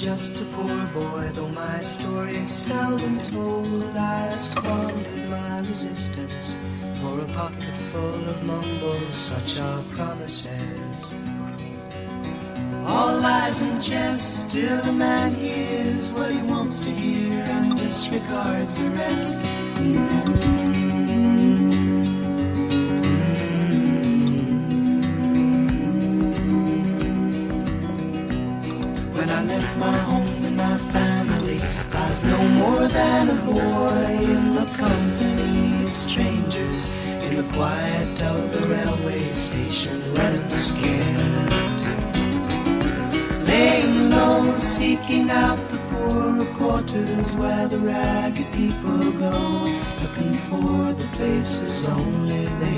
just a poor boy, though my story is seldom told. I squandered my resistance for a pocket full of mumbles, such are promises. All lies and jest, still a man hears what he wants to hear and disregards the rest. When I left my home and my family, I was no more than a boy in the company of strangers, in the quiet of the railway station, running scared, laying low, seeking out the poorer quarters where the ragged people go, looking for the places only they